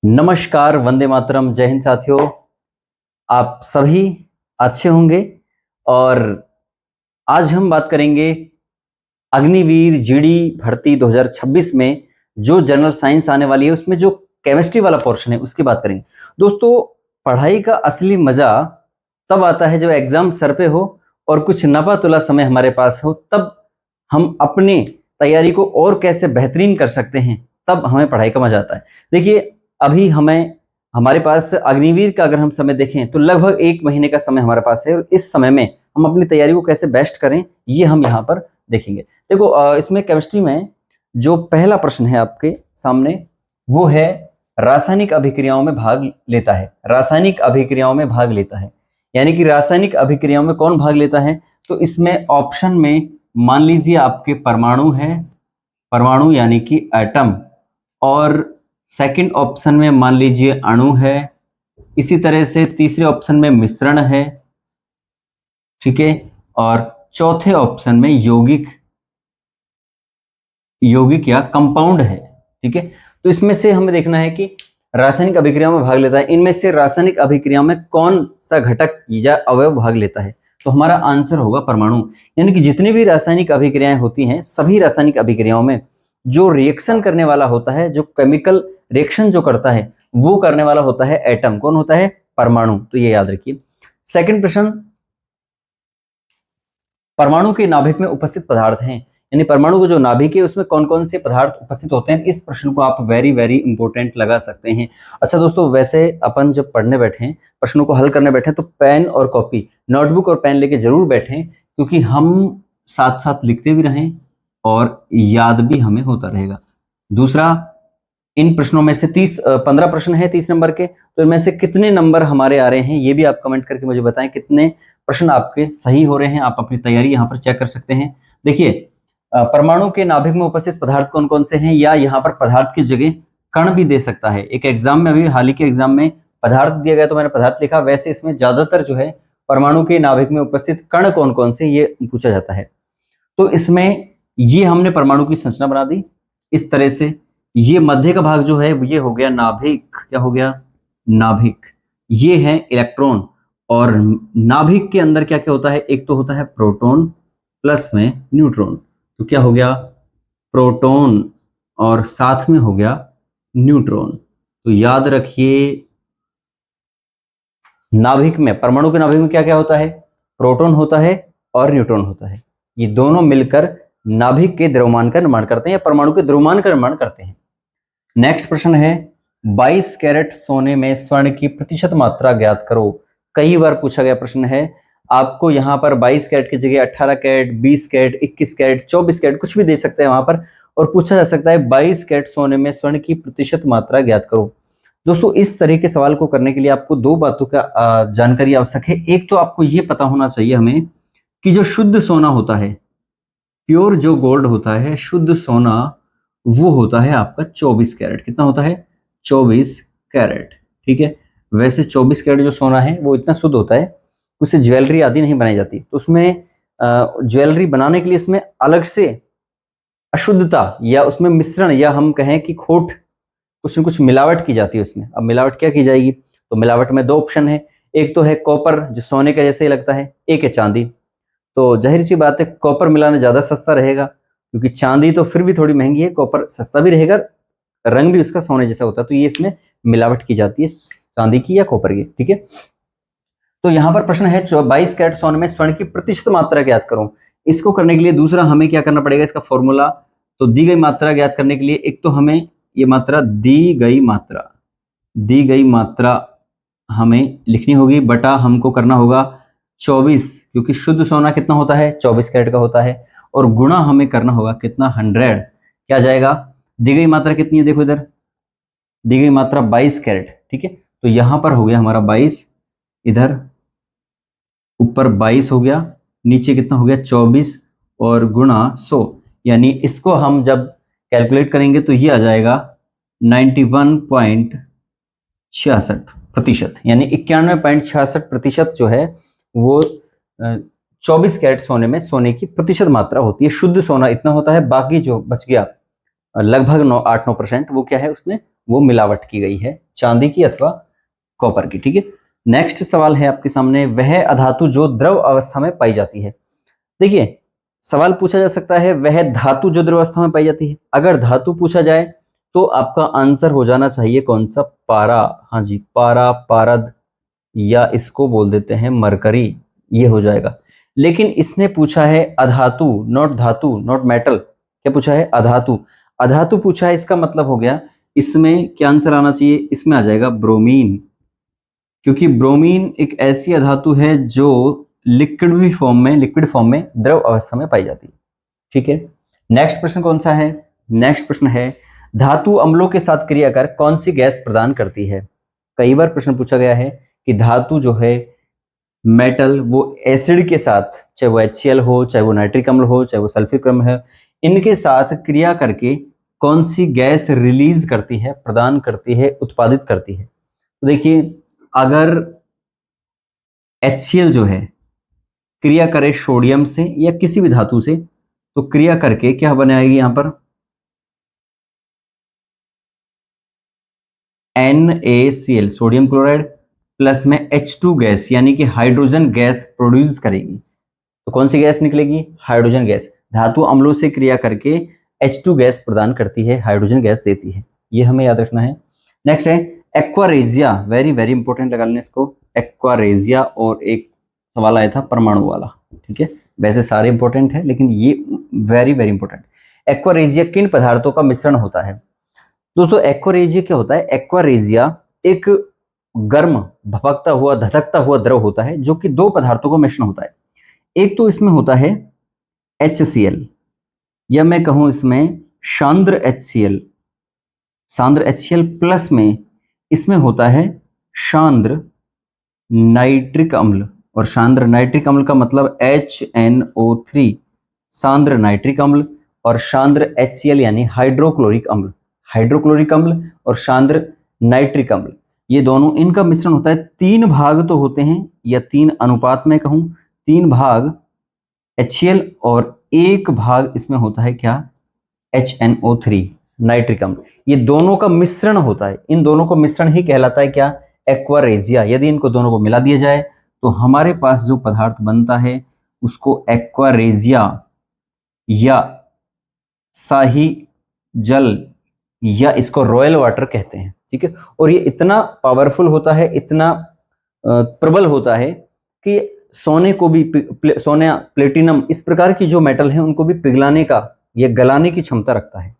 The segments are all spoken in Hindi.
नमस्कार, वंदे मातरम, जय हिंद साथियों। आप सभी अच्छे होंगे और आज हम बात करेंगे अग्निवीर जीडी भर्ती 2026 में जो जनरल साइंस आने वाली है उसमें जो केमिस्ट्री वाला पोर्शन है उसकी बात करेंगे। दोस्तों, पढ़ाई का असली मजा तब आता है जब एग्जाम सर पे हो और कुछ नपा तुला समय हमारे पास हो, तब हम अपनी तैयारी को और कैसे बेहतरीन कर सकते हैं, तब हमें पढ़ाई का मजा आता है। देखिए, अभी हमारे पास अग्निवीर का अगर हम समय देखें तो लगभग 1 महीने का समय हमारे पास है और इस समय में हम अपनी तैयारी को कैसे बेस्ट करें ये हम यहाँ पर देखेंगे। देखो, इसमें केमिस्ट्री में जो पहला प्रश्न है आपके सामने वो है रासायनिक अभिक्रियाओं में भाग लेता है। रासायनिक अभिक्रियाओं में भाग लेता है यानी कि रासायनिक अभिक्रियाओं में कौन भाग लेता है, तो इसमें ऑप्शन में मान लीजिए आपके परमाणु है, परमाणु यानी कि एटम, और सेकंड ऑप्शन में मान लीजिए अणु है, इसी तरह से तीसरे ऑप्शन में मिश्रण है, ठीक है, और चौथे ऑप्शन में यौगिक या कंपाउंड है, ठीक है। तो इसमें से हमें देखना है कि रासायनिक अभिक्रियाओं में भाग लेता है, इनमें से रासायनिक अभिक्रियाओं में कौन सा घटक या अवयव भाग लेता है, तो हमारा आंसर होगा परमाणु। यानी कि जितनी भी रासायनिक अभिक्रियाएं होती हैं, सभी रासायनिक अभिक्रियाओं में जो रिएक्शन करने वाला होता है, जो केमिकल रिएक्शन जो करता है वो करने वाला होता है एटम। कौन होता है? परमाणु। तो ये याद रखिए। सेकंड प्रश्न, परमाणु के नाभिक में उपस्थित पदार्थ हैं, यानी परमाणु को जो नाभिक है उसमें कौन कौन से पदार्थ उपस्थित होते हैं, इस प्रश्न को आप वेरी वेरी इंपॉर्टेंट लगा सकते हैं। अच्छा दोस्तों, वैसे अपन जब पढ़ने बैठे, प्रश्नों को हल करने बैठे, तो पेन और कॉपी, नोटबुक और पेन लेके जरूर बैठें, क्योंकि हम साथ साथ लिखते भी रहें और याद भी हमें होता रहेगा। दूसरा, इन प्रश्नों में से 15 प्रश्न है 30 नंबर के, तो इनमें से कितने नंबर हमारे आ रहे हैं ये भी आप कमेंट करके मुझे बताएं, कितने प्रश्न आपके सही हो रहे हैं। आप अपनी तैयारी यहाँ पर चेक कर सकते हैं। देखिए, परमाणु के नाभिक में उपस्थित पदार्थ कौन कौन से हैं, या यहाँ पर पदार्थ की जगह कण भी दे सकता है। एक एग्जाम में, अभी हाल ही के एग्जाम में पदार्थ दिया गया तो मैंने पदार्थ लिखा, वैसे इसमें ज्यादातर जो है परमाणु के नाभिक में उपस्थित कण कौन कौन से ये पूछा जाता है। तो इसमें ये हमने परमाणु की संरचना बना दी इस तरह से। ये मध्य का भाग जो है ये हो गया नाभिक। क्या हो गया? नाभिक। ये है इलेक्ट्रॉन, और नाभिक के अंदर क्या क्या होता है, एक तो होता है प्रोटॉन प्लस में न्यूट्रॉन। तो क्या हो गया? प्रोटॉन और साथ में हो गया न्यूट्रॉन। तो याद रखिए, नाभिक में, परमाणु के नाभिक में क्या क्या होता है? प्रोटॉन होता है और न्यूट्रॉन होता है। ये दोनों मिलकर नाभिक के द्रव्यमान का निर्माण करते हैं या परमाणु के द्रव्यमान का निर्माण करते हैं। नेक्स्ट प्रश्न है, 22 कैरेट सोने में स्वर्ण की प्रतिशत मात्रा ज्ञात करो। कई बार पूछा गया प्रश्न है। आपको यहाँ पर 22 कैरेट की जगह 18 कैरेट, 20 कैरेट, 21 कैरेट, 24 कैरेट कुछ भी दे सकते हैं वहां पर, और पूछा जा सकता है 22 कैरेट सोने में स्वर्ण की प्रतिशत मात्रा ज्ञात करो। दोस्तों, इस तरह के सवाल को करने के लिए आपको दो बातों का जानकारी आवश्यक है। एक तो आपको ये पता होना चाहिए हमें कि जो शुद्ध सोना होता है, प्योर जो गोल्ड होता है, शुद्ध सोना, वो होता है आपका 24 कैरेट। कितना होता है? 24 कैरेट, ठीक है। वैसे 24 कैरेट जो सोना है वो इतना शुद्ध होता है, उससे ज्वेलरी आदि नहीं बनाई जाती। तो उसमें ज्वेलरी बनाने के लिए उसमें अलग से अशुद्धता या उसमें मिश्रण, या हम कहें कि खोट, कुछ न कुछ मिलावट की जाती है उसमें। अब मिलावट क्या की जाएगी? तो मिलावट में दो ऑप्शन है। एक तो है कॉपर, जो सोने के जैसे ही लगता है, एक है चांदी। तो जाहिर सी बात है कॉपर मिलाना ज्यादा सस्ता रहेगा, क्योंकि चांदी तो फिर भी थोड़ी महंगी है, कॉपर सस्ता भी रहेगा, रंग भी उसका सोने जैसा होता है। तो ये इसमें मिलावट की जाती है चांदी की या कॉपर की, ठीक है। तो यहाँ पर प्रश्न है 22 कैरेट सोने में स्वर्ण की प्रतिशत मात्रा ज्ञात करो। इसको करने के लिए दूसरा हमें क्या करना पड़ेगा, इसका फॉर्मूला, तो दी गई मात्रा ज्ञात करने के लिए एक तो हमें ये मात्रा, दी गई मात्रा हमें लिखनी होगी, बटा हमको करना होगा 24, क्योंकि शुद्ध सोना कितना होता है? 24 कैरेट का होता है, और गुणा हमें करना होगा कितना? 100। क्या जाएगा? दी गई मात्रा कितनी है, देखो इधर दी गई मात्रा 22 कैरेट, ठीक है। तो यहां पर हो गया हमारा 22, इधर ऊपर 22 हो गया, नीचे कितना हो गया? 24, और गुणा 100, यानी इसको हम जब कैलकुलेट करेंगे तो ये आ जाएगा 91.66%, यानी 91.66% जो है वो 24 कैरेट सोने में सोने की प्रतिशत मात्रा होती है। शुद्ध सोना इतना होता है, बाकी जो बच गया लगभग 8-9% वो क्या है, उसमें वो मिलावट की गई है। चांदी की अथवा कॉपर की। ठीक है, नेक्स्ट सवाल है आपके सामने, वह अधातु जो द्रव अवस्था में पाई जाती है। देखिए सवाल पूछा जा सकता है वह धातु जो द्रव अवस्था में पाई जाती है। अगर धातु पूछा जाए तो आपका आंसर हो जाना चाहिए कौन सा, पारा। हाँ जी, पारा, पारद, या इसको बोल देते हैं मरकरी, ये हो जाएगा। लेकिन इसने पूछा है अधातु, नॉट धातु, नॉट मेटल। क्या पूछा है, अधातु। अधातु पूछा है, इसका मतलब हो गया इसमें क्या आंसर आना चाहिए, इसमें आ जाएगा ब्रोमीन, क्योंकि ब्रोमीन एक ऐसी अधातु है जो लिक्विड फॉर्म में द्रव अवस्था में पाई जाती है। ठीक है, नेक्स्ट प्रश्न कौन सा है, नेक्स्ट प्रश्न है धातु अम्लों के साथ क्रिया कर कौन सी गैस प्रदान करती है। कई बार प्रश्न पूछा गया है कि धातु जो है मेटल वो एसिड के साथ, चाहे वो HCl हो, चाहे वो नाइट्रिक अम्ल हो, चाहे वो सल्फ्यूरिक अम्ल है, इनके साथ क्रिया करके कौन सी गैस रिलीज करती है, प्रदान करती है, उत्पादित करती है। तो देखिए अगर HCl जो है क्रिया करे सोडियम से या किसी भी धातु से, तो क्रिया करके क्या बनाएगी यहां पर, NaCl सोडियम क्लोराइड प्लस में H2 गैस यानी कि हाइड्रोजन गैस प्रोड्यूस करेगी। तो कौन सी गैस निकलेगी, हाइड्रोजन गैस। धातु अम्लों से क्रिया करके H2 गैस प्रदान करती है, हाइड्रोजन गैस देती है, ये हमें याद रखना है। नेक्स्ट है एक्वारेजिया, वेरी वेरी इंपॉर्टेंट लगा लेना इसको, एक्वारेजिया। और एक सवाल आया था परमाणु वाला। ठीक है, वैसे सारे इंपॉर्टेंट है लेकिन ये वेरी वेरी इंपॉर्टेंट। एक्वारेजिया किन पदार्थों का मिश्रण होता है। दोस्तों एक्वारेजिया क्या होता है, एक्वारेजिया एक गर्म भपकता हुआ धधकता हुआ द्रव होता है जो कि दो पदार्थों का मिश्रण होता है। एक तो इसमें होता है HCl, या मैं कहूं इसमें सांद्र HCl, सांद्र HCl प्लस में इसमें होता है सांद्र नाइट्रिक अम्ल, और सांद्र नाइट्रिक अम्ल का मतलब HNO3, सांद्र नाइट्रिक अम्ल, और सांद्र HCl यानी हाइड्रोक्लोरिक अम्ल, हाइड्रोक्लोरिक अम्ल और सांद्र नाइट्रिक अम्ल, ये दोनों इनका मिश्रण होता है। 3 भाग तो होते हैं, या 3 अनुपात में कहूं, 3 भाग HCl और 1 भाग इसमें होता है क्या, HNO3 नाइट्रिक अम्ल। ये दोनों का मिश्रण होता है, इन दोनों का मिश्रण ही कहलाता है क्या, एक्वारेजिया। यदि इनको दोनों को मिला दिया जाए तो हमारे पास जो पदार्थ बनता है उसको एक्वारेजिया या शाही जल या इसको रॉयल वाटर कहते हैं। ठीक है, और ये इतना पावरफुल होता है, इतना प्रबल होता है कि सोने को भी, सोने, प्लेटिनम, इस प्रकार की जो मेटल है उनको भी पिघलाने का या गलाने की क्षमता रखता है।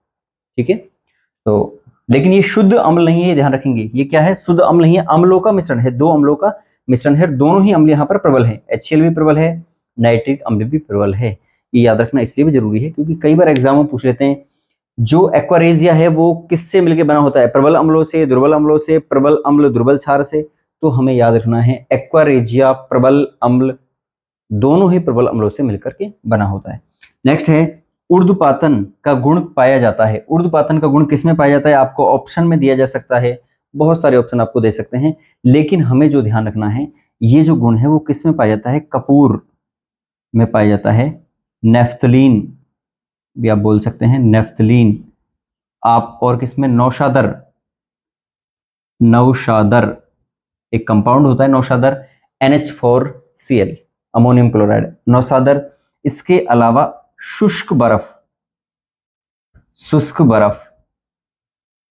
ठीक है, तो लेकिन ये शुद्ध अम्ल नहीं है, ध्यान रखेंगे, ये क्या है, शुद्ध अम्ल नहीं है, अम्लों का मिश्रण है, 2 अम्लों का मिश्रण है, दोनों ही अम्ल यहाँ पर प्रबल है, HCl भी प्रबल है, नाइट्रिक अम्ल भी प्रबल है। ये याद रखना इसलिए भी जरूरी है क्योंकि कई बार एग्जाम में पूछ लेते हैं जो एक्वारेजिया है वो किससे मिलकर बना होता है, प्रबल अम्लों से, दुर्बल अम्लों से, प्रबल अम्ल दुर्बल क्षार से। तो हमें याद रखना है एक्वारेजिया प्रबल अम्ल, दोनों ही प्रबल अम्लों से मिलकर के बना होता है। नेक्स्ट है ऊर्ध्वपातन का गुण पाया जाता है। ऊर्ध्वपातन का गुण किसमें पाया जाता है, आपको ऑप्शन में दिया जा सकता है, बहुत सारे ऑप्शन आपको दे सकते हैं, लेकिन हमें जो ध्यान रखना है ये जो गुण है वो किसमें पाया जाता है, कपूर में पाया जाता है, नेफ्थलीन भी आप बोल सकते हैं, नेफ्थलीन आप, और किसमें, नौशादर, नौशादर एक कंपाउंड होता है नौशादर, NH4Cl अमोनियम क्लोराइड, नौशादर। इसके अलावा शुष्क बर्फ, शुष्क बर्फ,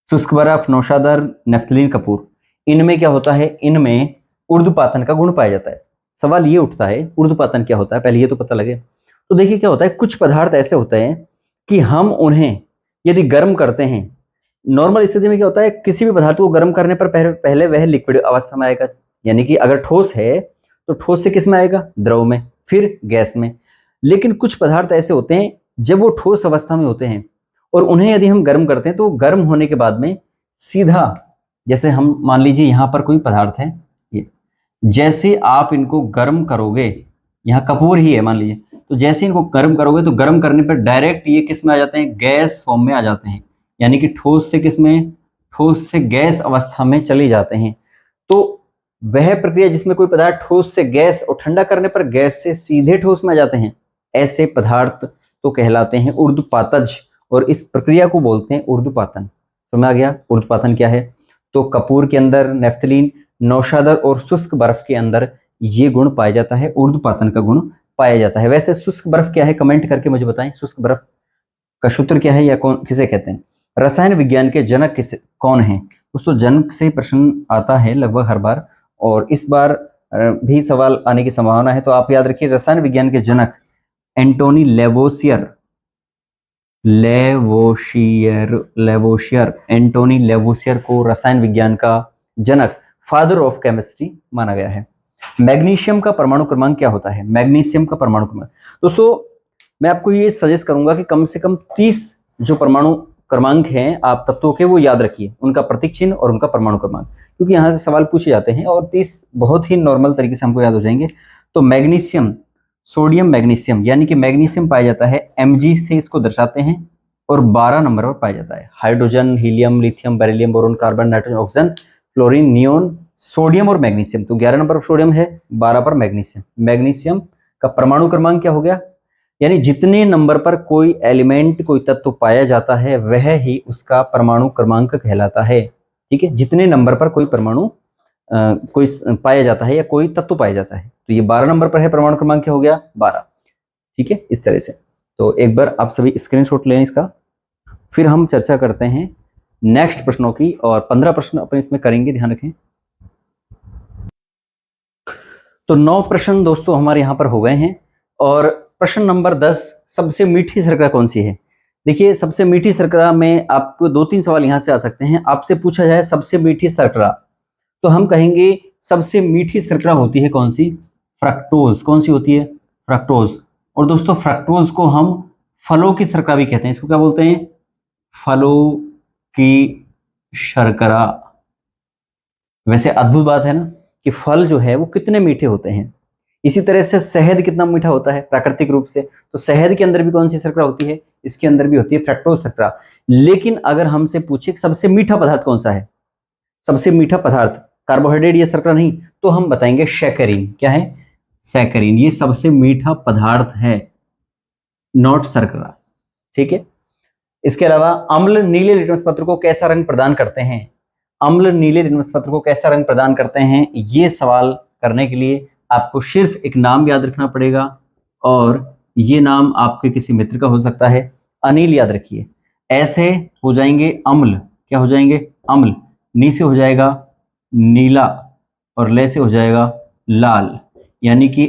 शुष्क बर्फ, नौशादर, नेफ्थलीन, कपूर, इनमें क्या होता है, इनमें ऊर्ध्वपातन का गुण पाया जाता है। सवाल ये उठता है ऊर्ध्वपातन क्या होता है, पहले ये तो पता लगे। तो देखिए क्या होता है, कुछ पदार्थ ऐसे होते हैं कि हम उन्हें यदि गर्म करते हैं, नॉर्मल स्थिति में क्या होता है, किसी भी पदार्थ को गर्म करने पर पहले वह लिक्विड अवस्था में आएगा, यानी कि अगर ठोस है तो ठोस से किस में आएगा, द्रव में, फिर गैस में। लेकिन कुछ पदार्थ ऐसे होते हैं जब वो ठोस अवस्था में होते हैं और उन्हें यदि हम गर्म करते हैं तो गर्म होने के बाद में सीधा, जैसे हम मान लीजिए यहाँ पर कोई पदार्थ है, ये जैसे आप इनको गर्म करोगे, यहाँ कपूर ही है मान लीजिए, तो जैसे इनको गर्म करोगे तो गर्म करने पर डायरेक्ट ये किस में आ जाते हैं, गैस फॉर्म में आ जाते हैं, यानी कि ठोस से किस में, ठोस से गैस अवस्था में चले जाते हैं। तो वह प्रक्रिया जिसमें कोई पदार्थ ठोस से गैस और ठंडा करने पर गैस से सीधे ठोस में आ जाते हैं, ऐसे पदार्थ तो कहलाते हैं ऊर्ध्वपातज, और इस प्रक्रिया को बोलते हैं ऊर्ध्वपातन। समझ आ गया ऊर्ध्वपातन क्या है। तो कपूर के अंदर नेफ्थलीन, नौशादर और शुष्क बर्फ के अंदर ये गुण पाया जाता है, ऊर्ध्वपातन का गुण पाया जाता है। वैसे शुष्क बर्फ क्या है, कमेंट करके मुझे बताएं, शुष्क बर्फ का सूत्र क्या है या कौन किसे कहते हैं। रसायन विज्ञान के जनक किसे कौन है। दोस्तों जनक से प्रश्न आता है लगभग हर बार, और इस बार भी सवाल आने की संभावना है। तो आप याद रखिए, रसायन विज्ञान के जनक एंटोनी लेवोसियर, एंटोनी लेवोसियर को रसायन विज्ञान का जनक, फादर ऑफ केमिस्ट्री माना गया है। मैग्नीशियम का परमाणु क्रमांक क्या होता है। मैग्नीशियम का परमाणु क्रमांक, दोस्तों मैं आपको ये सजेस्ट करूंगा कि कम से कम 30 जो परमाणु क्रमांक हैं आप तत्वों के, वो याद रखिए, उनका प्रतीक चिन्ह और उनका परमाणु क्रमांक, क्योंकि यहाँ से सवाल पूछे जाते हैं और 30 बहुत ही नॉर्मल तरीके से हमको याद हो जाएंगे। तो मैग्नीशियम, सोडियम मैग्नीशियम, यानी कि मैग्नीशियम पाया जाता है Mg से इसको दर्शाते हैं, और 12 नंबर पर पाया जाता है। Hydrogen, helium, lithium, beryllium, boron, carbon, nitrogen, oxygen, fluorine, neon, sodium और मैग्नीशियम। तो 11 नंबर पर सोडियम है, 12 पर मैग्नीशियम। मैग्नीशियम का परमाणु क्रमांक क्या हो गया, यानी जितने नंबर पर कोई एलिमेंट, कोई तत्व पाया जाता है वह ही उसका परमाणु क्रमांक कहलाता है। ठीक है, जितने नंबर पर कोई परमाणु कोई पाया जाता है या कोई तत्व पाया जाता है। तो ये 12 नंबर पर है, परमाणु क्रमांक क्या हो गया, 12। ठीक है, इस तरह से। तो एक बार आप सभी स्क्रीनशॉट लें इसका, फिर हम चर्चा करते हैं नेक्स्ट प्रश्नों की, और 15 प्रश्न अपन इसमें करेंगे, ध्यान रखें। तो 9 प्रश्न दोस्तों हमारे यहाँ पर हो गए हैं, और प्रश्न नंबर 10, सबसे मीठी शर्करा कौन सी है। देखिए, सबसे मीठी शर्करा में आपको 2-3 सवाल यहाँ से आ सकते हैं। आपसे पूछा जाए सबसे मीठी शर्करा, तो हम कहेंगे सबसे मीठी शर्करा होती है कौन सी, फ्रक्टोज। कौन सी होती है, फ्रक्टोज। और दोस्तों फ्रक्टोज को हम फलों की शर्करा भी कहते हैं। इसको क्या बोलते हैं, फलों की शर्करा। वैसे अद्भुत बात है ना कि फल जो है वो कितने मीठे होते हैं। इसी तरह से शहद कितना मीठा होता है प्राकृतिक रूप से, तो शहद के अंदर भी कौन सी शर्करा होती है, इसके अंदर भी होती है फ्रक्टोज शर्करा। लेकिन अगर हमसे पूछे सबसे मीठा पदार्थ कौन सा है, सबसे मीठा पदार्थ, कार्बोहाइड्रेट या शर्करा नहीं, तो हम बताएंगे सैकरीन। क्या है, सैकरीन, ये सबसे मीठा पदार्थ है, नॉट शर्करा। ठीक है। इसके अलावा अम्ल नीले लिटमस पत्र को कैसा रंग प्रदान करते हैं। अम्ल नीले लिटमस पत्र को कैसा रंग प्रदान करते हैं, ये सवाल करने के लिए आपको सिर्फ एक नाम याद रखना पड़ेगा, और ये नाम आपके किसी मित्र का हो सकता है। अनिल याद रखिए। ऐसे हो जाएंगे अम्ल, क्या हो जाएंगे, अम्ल। नी से हो जाएगा नीला, और ले से हो जाएगा लाल, यानी कि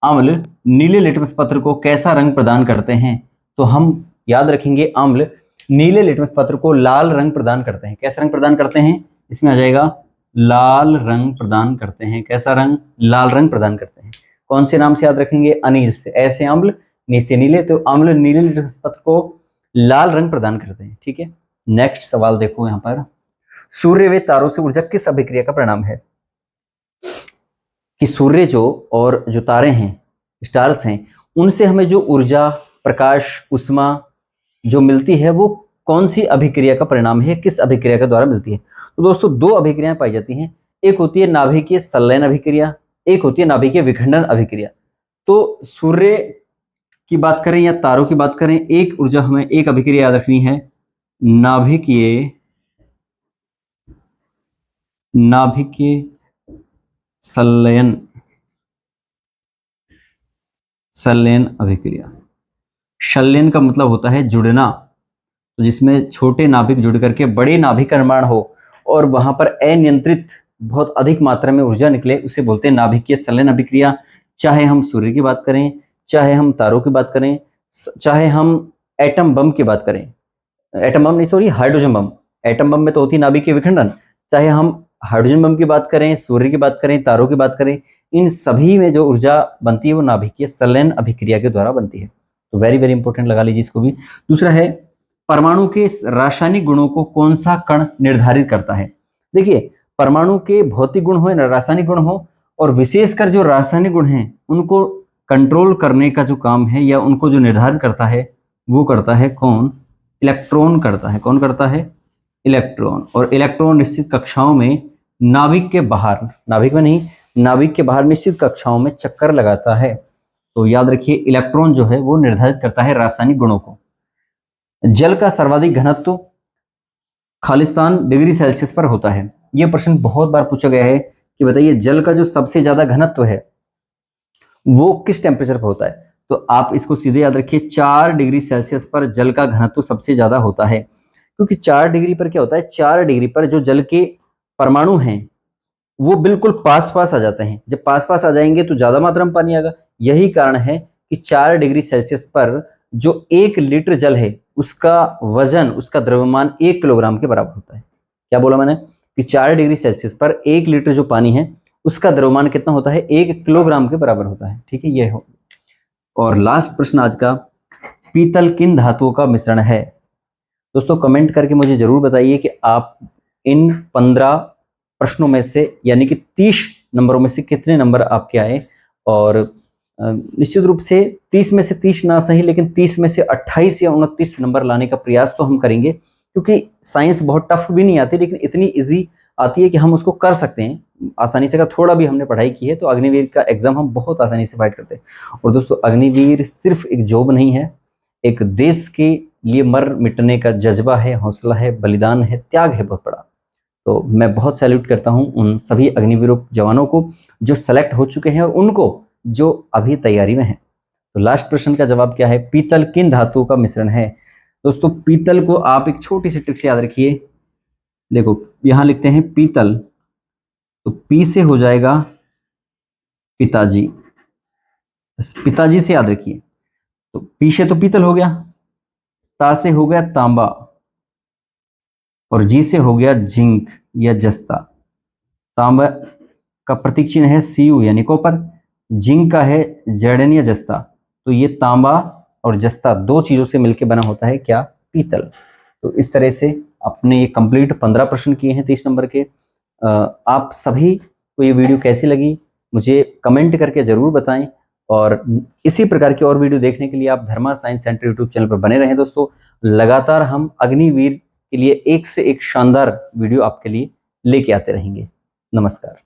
अम्ल नीले लिटमस पत्र को कैसा रंग प्रदान करते हैं, तो हम याद रखेंगे अम्ल नीले लिटमस पत्र को लाल रंग प्रदान करते हैं। कैसा रंग प्रदान करते हैं, इसमें आ जाएगा लाल रंग प्रदान करते हैं। कैसा रंग, लाल रंग प्रदान करते हैं। कौन से नाम से याद रखेंगे, अनिल से। ऐसे अम्ल, नी से नीले, तो अम्ल नीले लिटमस पत्र को लाल रंग प्रदान करते हैं। ठीक है। नेक्स्ट सवाल देखो यहाँ पर, सूर्य व तारों से ऊर्जा किस अभिक्रिया का परिणाम है। कि सूर्य और जो तारे हैं, स्टार्स हैं, उनसे हमें जो ऊर्जा, प्रकाश, उष्मा जो मिलती है वो कौन सी अभिक्रिया का परिणाम है, किस अभिक्रिया के द्वारा मिलती है। तो दोस्तों 2 अभिक्रियाएं पाई जाती हैं, एक होती है नाभिकीय संलयन अभिक्रिया, एक होती है नाभिकीय विखंडन अभिक्रिया। तो सूर्य की बात करें या तारों की बात करें, एक ऊर्जा हमें, एक अभिक्रिया याद रखनी है, नाभिकीय संलयन अभिक्रिया। संलयन का मतलब होता है जुड़ना, तो जिसमें छोटे नाभिक जुड़ करके बड़े नाभिक का निर्माण हो और वहां पर अनियंत्रित बहुत अधिक मात्रा में ऊर्जा निकले, उसे बोलते हैं नाभिकीय संलयन अभिक्रिया। चाहे हम सूर्य की बात करें, चाहे हम तारों की बात करें, चाहे हम एटम बम की बात करें, एटम बम नहीं sorry hydrogen bomb, atom bomb में तो होती है नाभिकीय विखंडन, चाहे हम हाइड्रोजन बम की बात करें, सूर्य की बात करें, तारों की बात करें, इन सभी में जो ऊर्जा बनती है वो नाभिकीय संलयन अभिक्रिया के द्वारा बनती है। तो वेरी वेरी इंपॉर्टेंट लगा लीजिए इसको भी। दूसरा है, परमाणु के रासायनिक गुणों को कौन सा कण निर्धारित करता है। देखिए, परमाणु के भौतिक गुण हो या रासायनिक गुण हो, और विशेषकर जो रासायनिक गुण हैं उनको कंट्रोल करने का जो काम है या उनको जो निर्धारित करता है वो करता है कौन, इलेक्ट्रॉन करता है। कौन करता है, इलेक्ट्रॉन। और इलेक्ट्रॉन निश्चित कक्षाओं में नाभिक के बाहर, नाभिक में नहीं, नाभिक के बाहर निश्चित कक्षाओं में चक्कर लगाता है। तो याद रखिए, इलेक्ट्रॉन जो है वो निर्धारित करता है रासायनिक गुणों को। जल का सर्वाधिक घनत्व, खालिस्तान डिग्री सेल्सियस पर होता है। यह प्रश्न बहुत बार पूछा गया है कि बताइए जल का जो सबसे ज्यादा घनत्व है वो किस टेम्परेचर पर होता है। तो आप इसको सीधे याद रखिए, 4 डिग्री सेल्सियस पर जल का घनत्व सबसे ज्यादा होता है। क्योंकि 4 डिग्री पर क्या होता है, 4 डिग्री पर जो जल के परमाणु हैं वो बिल्कुल पास पास आ जाते हैं। जब पास पास आ जाएंगे तो ज्यादा मात्रा में पानी आएगा। यही कारण है कि 4 डिग्री सेल्सियस पर जो 1 लीटर जल है उसका वजन, उसका द्रव्यमान 1 किलोग्राम के बराबर होता है। क्या बोला मैंने कि 4 डिग्री सेल्सियस पर 1 लीटर जो पानी है उसका द्रव्यमान कितना होता है, 1 किलोग्राम के बराबर होता है। ठीक है, ये हो। और लास्ट प्रश्न आज का, पीतल किन धातुओं का मिश्रण है। दोस्तों कमेंट करके मुझे जरूर बताइए कि आप इन 15 प्रश्नों में से यानी कि 30 नंबरों में से कितने नंबर आपके आए। और निश्चित रूप से 30 में से 30 ना सही, लेकिन 30 में से 28 या 29 नंबर लाने का प्रयास तो हम करेंगे। क्योंकि साइंस बहुत टफ भी नहीं आती, लेकिन इतनी इजी आती है कि हम उसको कर सकते हैं आसानी से। अगर थोड़ा भी हमने पढ़ाई की है तो अग्निवीर का एग्जाम हम बहुत आसानी से फाइट करते हैं। और दोस्तों अग्निवीर सिर्फ एक जॉब नहीं है, एक देश के लिए मर मिटने का जज्बा है, हौसला है, बलिदान है, त्याग है बहुत बड़ा। तो मैं बहुत सैल्यूट करता हूं उन सभी अग्निवीर जवानों को जो सेलेक्ट हो चुके हैं और उनको जो अभी तैयारी में है। तो लास्ट प्रश्न का जवाब क्या है, पीतल किन धातुओं का मिश्रण है। दोस्तों पीतल को आप एक छोटी सी ट्रिक से याद रखिए। देखो यहां लिखते हैं पीतल, तो पी से हो जाएगा पिताजी, पिताजी से याद रखिए। तो पी से तो पीतल हो गया, ता से हो गया तांबा, और जी से हो गया जिंक या जस्ता। तांबा का प्रतीक चिन्ह है Cu यानी कॉपर, जिंक का है जर्डन या जस्ता। तो ये तांबा और जस्ता दो चीजों से मिलकर बना होता है क्या, पीतल। तो इस तरह से आपने ये कंप्लीट 15 प्रश्न किए हैं 30 नंबर के। आप सभी को ये वीडियो कैसी लगी मुझे कमेंट करके जरूर बताएं। और इसी प्रकार की और वीडियो देखने के लिए आप धर्मा साइंस सेंटर यूट्यूब चैनल पर बने रहें। दोस्तों लगातार हम अग्निवीर के लिए एक से एक शानदार वीडियो आपके लिए लेके आते रहेंगे। नमस्कार।